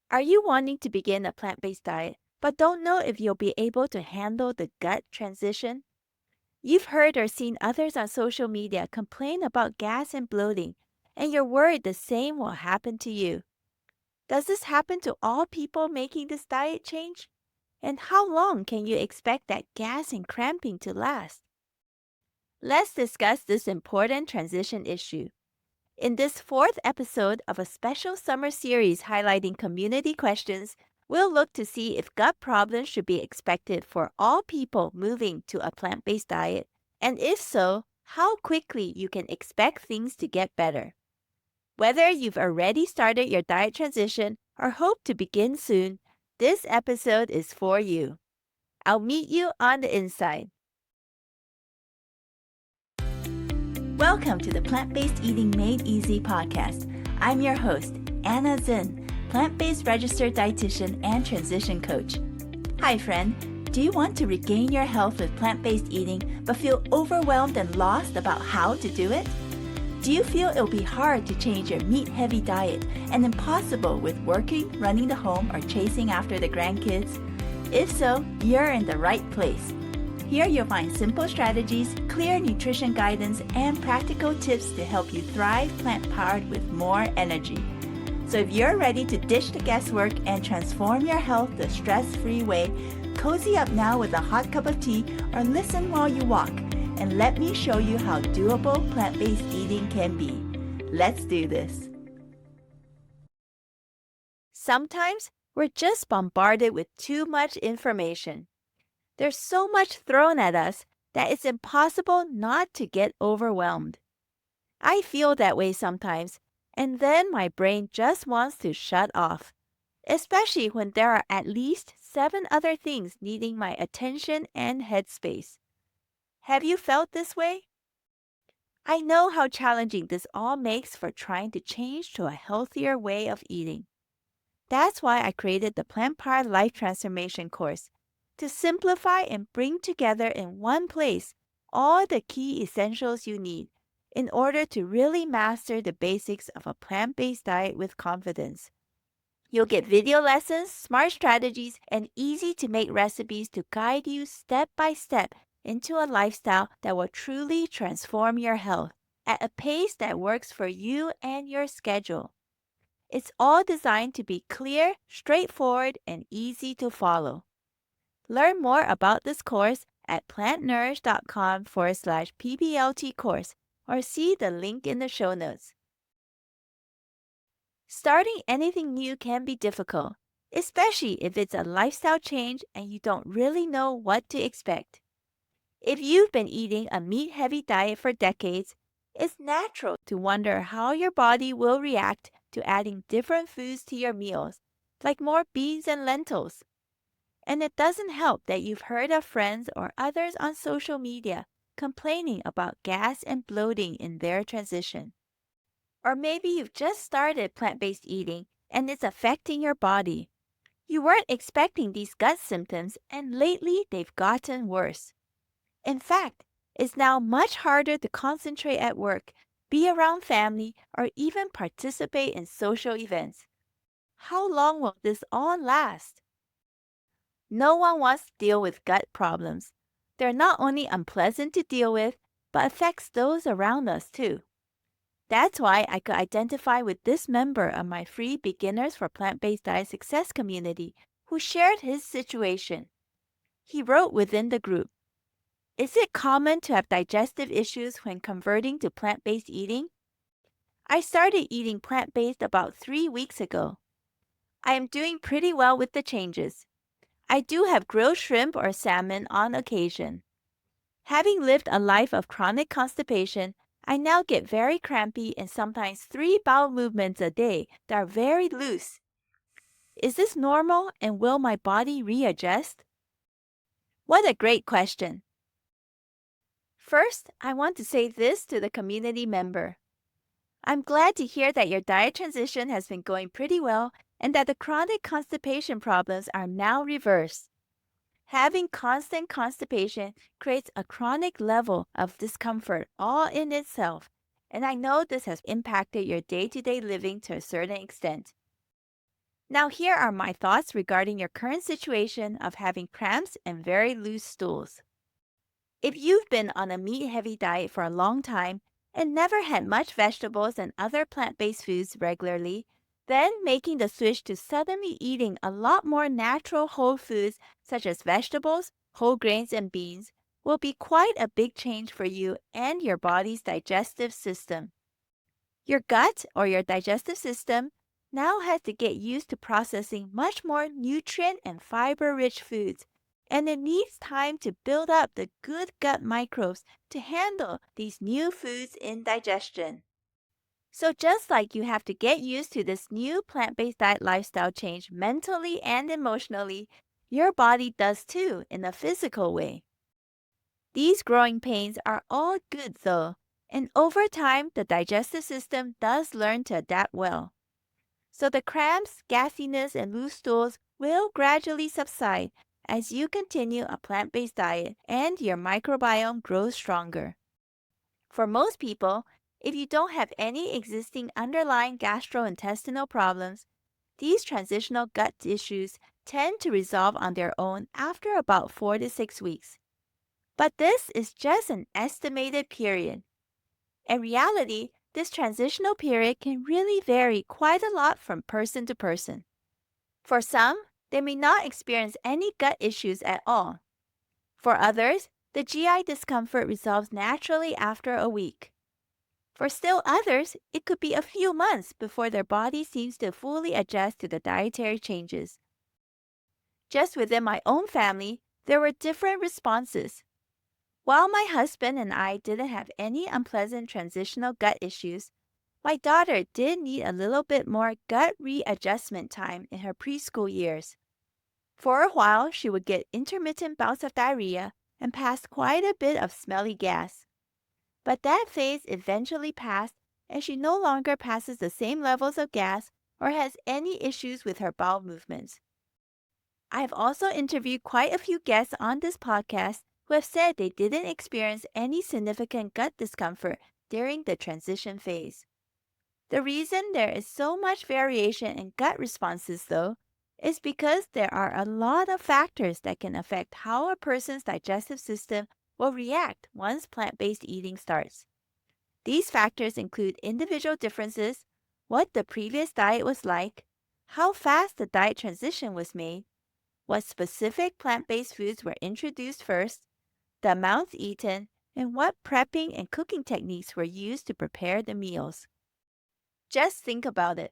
Are you wanting to begin a plant-based diet, but don't know if you'll be able to handle the gut transition? You've heard or seen others on social media complain about gas and bloating, and you're worried the same will happen to you. Does this happen to all people making this diet change? And how long can you expect that gas and cramping to last? Let's discuss this important transition issue. In this fourth episode of a special summer series highlighting community questions, we'll look to see if gut problems should be expected for all people moving to a plant based diet, and if so, how quickly you can expect things to get better. Whether you've already started your diet transition or hope to begin soon, this episode is for you. I'll meet you on the inside. Welcome to the Plant-Based Eating Made Easy podcast. I'm your host, Anna Zinn, plant-based registered dietitian and transition coach. Hi friend, do you want to regain your health with plant-based eating but feel overwhelmed and lost about how to do it? Do you feel it'll be hard to change your meat-heavy diet and impossible with working, running the home, or chasing after the grandkids? If so, you're in the right place. Here you'll find simple strategies, clear nutrition guidance, and practical tips to help you thrive plant-powered with more energy. So if you're ready to ditch the guesswork and transform your health the stress-free way, cozy up now with a hot cup of tea or listen while you walk, and let me show you how doable plant-based eating can be. Let's do this. Sometimes we're just bombarded with too much information. There's so much thrown at us that it's impossible not to get overwhelmed. I feel that way sometimes, and then my brain just wants to shut off, especially when there are at least 7 other things needing my attention and headspace. Have you felt this way? I know how challenging this all makes for trying to change to a healthier way of eating. That's why I created the Plant-Powered Life Transformation course, to simplify and bring together in one place all the key essentials you need in order to really master the basics of a plant-based diet with confidence. You'll get video lessons, smart strategies, and easy-to-make recipes to guide you step by step into a lifestyle that will truly transform your health at a pace that works for you and your schedule. It's all designed to be clear, straightforward, and easy to follow. Learn more about this course at plantnourish.com/PBLT course or see the link in the show notes. Starting anything new can be difficult, especially if it's a lifestyle change and you don't really know what to expect. If you've been eating a meat-heavy diet for decades, it's natural to wonder how your body will react to adding different foods to your meals, like more beans and lentils. And it doesn't help that you've heard of friends or others on social media complaining about gas and bloating in their transition. Or maybe you've just started plant-based eating and it's affecting your body. You weren't expecting these gut symptoms and lately they've gotten worse. In fact, it's now much harder to concentrate at work, be around family, or even participate in social events. How long will this all last? No one wants to deal with gut problems. They're not only unpleasant to deal with, but affects those around us too. That's why I could identify with this member of my free Beginners for Plant-Based Diet Success community who shared his situation. He wrote within the group, "Is it common to have digestive issues when converting to plant-based eating? I started eating plant-based about 3 weeks ago. I am doing pretty well with the changes. I do have grilled shrimp or salmon on occasion. Having lived a life of chronic constipation, I now get very crampy and sometimes 3 bowel movements a day that are very loose. Is this normal and will my body readjust?" What a great question. First, I want to say this to the community member. I'm glad to hear that your diet transition has been going pretty well and that the chronic constipation problems are now reversed. Having constant constipation creates a chronic level of discomfort all in itself, and I know this has impacted your day-to-day living to a certain extent. Now, here are my thoughts regarding your current situation of having cramps and very loose stools. If you've been on a meat heavy diet for a long time and never had much vegetables and other plant based foods regularly, then making the switch to suddenly eating a lot more natural whole foods such as vegetables, whole grains, and beans will be quite a big change for you and your body's digestive system. Your gut or your digestive system now has to get used to processing much more nutrient and fiber rich foods, and it needs time to build up the good gut microbes to handle these new foods in digestion. So, just like you have to get used to this new plant based diet lifestyle change mentally and emotionally, your body does too in a physical way. These growing pains are all good though, and over time, the digestive system does learn to adapt well. So the cramps, gassiness, and loose stools will gradually subside as you continue a plant based diet and your microbiome grows stronger. For most people, if you don't have any existing underlying gastrointestinal problems, these transitional gut issues tend to resolve on their own after about 4 to 6 weeks. But this is just an estimated period. In reality, this transitional period can really vary quite a lot from person to person. For some, they may not experience any gut issues at all. For others, the GI discomfort resolves naturally after a week. For still others, it could be a few months before their body seems to fully adjust to the dietary changes. Just within my own family, there were different responses. While my husband and I didn't have any unpleasant transitional gut issues, my daughter did need a little bit more gut readjustment time in her preschool years. For a while, she would get intermittent bouts of diarrhea and pass quite a bit of smelly gas. But that phase eventually passed, and she no longer passes the same levels of gas or has any issues with her bowel movements. I have also interviewed quite a few guests on this podcast who have said they didn't experience any significant gut discomfort during the transition phase. The reason there is so much variation in gut responses, though, is because there are a lot of factors that can affect how a person's digestive system will react once plant based eating starts. These factors include individual differences, what the previous diet was like, how fast the diet transition was made, what specific plant based foods were introduced first, the amounts eaten, and what prepping and cooking techniques were used to prepare the meals. Just think about it.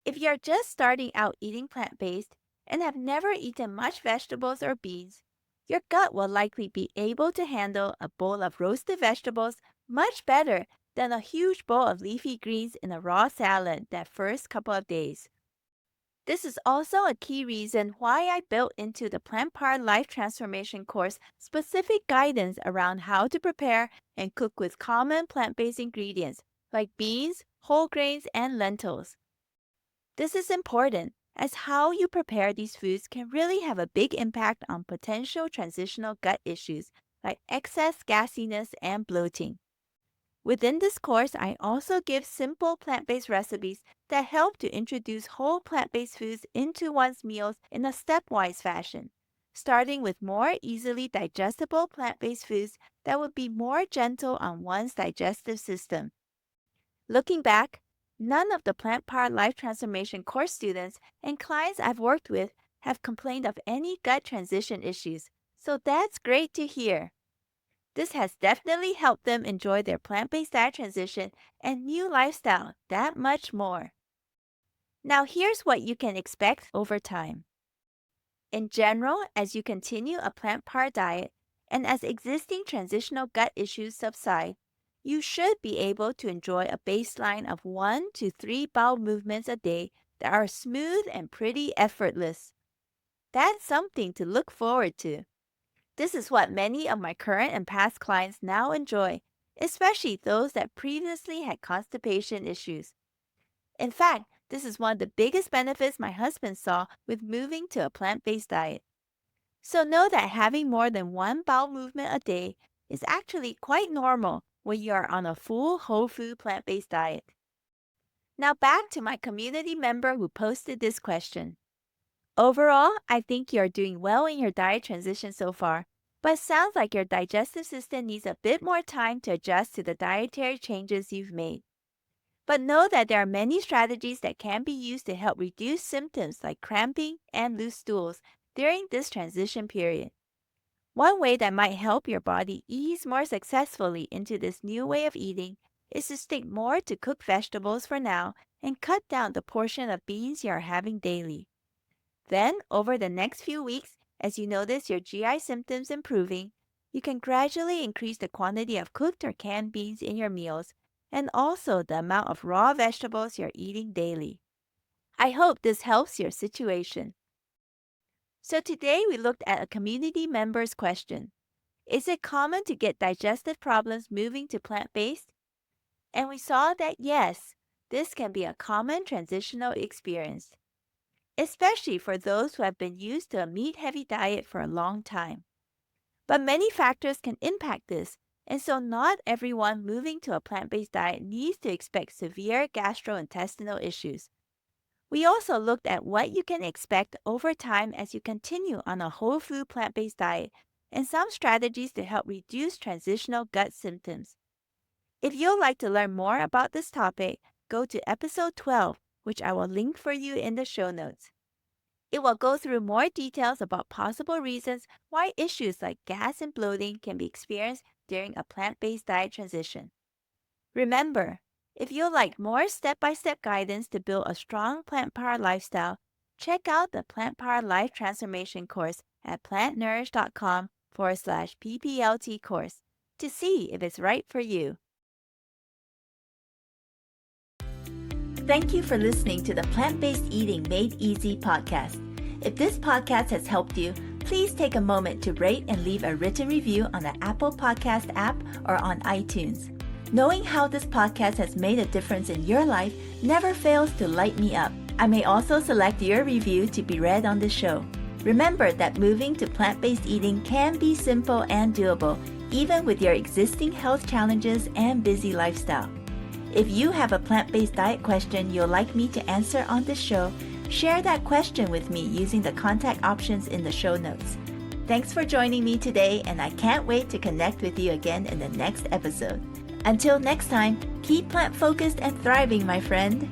If you're just starting out eating plant based and have never eaten much vegetables or beans, your gut will likely be able to handle a bowl of roasted vegetables much better than a huge bowl of leafy greens in a raw salad that first couple of days. This is also a key reason why I built into the Plant Power Life Transformation course specific guidance around how to prepare and cook with common plant-based ingredients like beans, whole grains, and lentils. This is important as how you prepare these foods can really have a big impact on potential transitional gut issues like excess gassiness and bloating. Within this course, I also give simple plant-based recipes that help to introduce whole plant-based foods into one's meals in a stepwise fashion, starting with more easily digestible plant-based foods that would be more gentle on one's digestive system. Looking back, none of the Plant Power Life Transformation course students and clients I've worked with have complained of any gut transition issues, so that's great to hear. This has definitely helped them enjoy their plant-based diet transition and new lifestyle that much more. Now here's what you can expect over time. In general, as you continue a plant-powered diet and as existing transitional gut issues subside, you should be able to enjoy a baseline of 1 to 3 bowel movements a day that are smooth and pretty effortless. That's something to look forward to. This is what many of my current and past clients now enjoy, especially those that previously had constipation issues. In fact, this is one of the biggest benefits my husband saw with moving to a plant-based diet. So know that having more than one bowel movement a day is actually quite normal when you are on a full whole food plant-based diet. Now back to my community member who posted this question. Overall, I think you're doing well in your diet transition so far, but it sounds like your digestive system needs a bit more time to adjust to the dietary changes you've made. But know that there are many strategies that can be used to help reduce symptoms like cramping and loose stools during this transition period. One way that might help your body ease more successfully into this new way of eating is to stick more to cooked vegetables for now and cut down the portion of beans you are having daily. Then, over the next few weeks, as you notice your GI symptoms improving, you can gradually increase the quantity of cooked or canned beans in your meals and also the amount of raw vegetables you're eating daily. I hope this helps your situation. So today we looked at a community member's question. Is it common to get digestive problems moving to plant-based? And we saw that yes, this can be a common transitional experience, especially for those who have been used to a meat-heavy diet for a long time. But many factors can impact this, and so not everyone moving to a plant-based diet needs to expect severe gastrointestinal issues. We also looked at what you can expect over time as you continue on a whole food plant-based diet and some strategies to help reduce transitional gut symptoms. If you'd like to learn more about this topic, go to episode 12, which I will link for you in the show notes. It will go through more details about possible reasons why issues like gas and bloating can be experienced during a plant-based diet transition. Remember, if you'd like more step-by-step guidance to build a strong plant-powered lifestyle, check out the Plant Powered Life Transformation course at plantnourish.com/PPLT course to see if it's right for you. Thank you for listening to the Plant-Based Eating Made Easy podcast. If this podcast has helped you, please take a moment to rate and leave a written review on the Apple Podcast app or on iTunes. Knowing how this podcast has made a difference in your life never fails to light me up. I may also select your review to be read on the show. Remember that moving to plant-based eating can be simple and doable, even with your existing health challenges and busy lifestyle. If you have a plant-based diet question you'd like me to answer on this show, share that question with me using the contact options in the show notes. Thanks for joining me today, and I can't wait to connect with you again in the next episode. Until next time, keep plant-focused and thriving, my friend.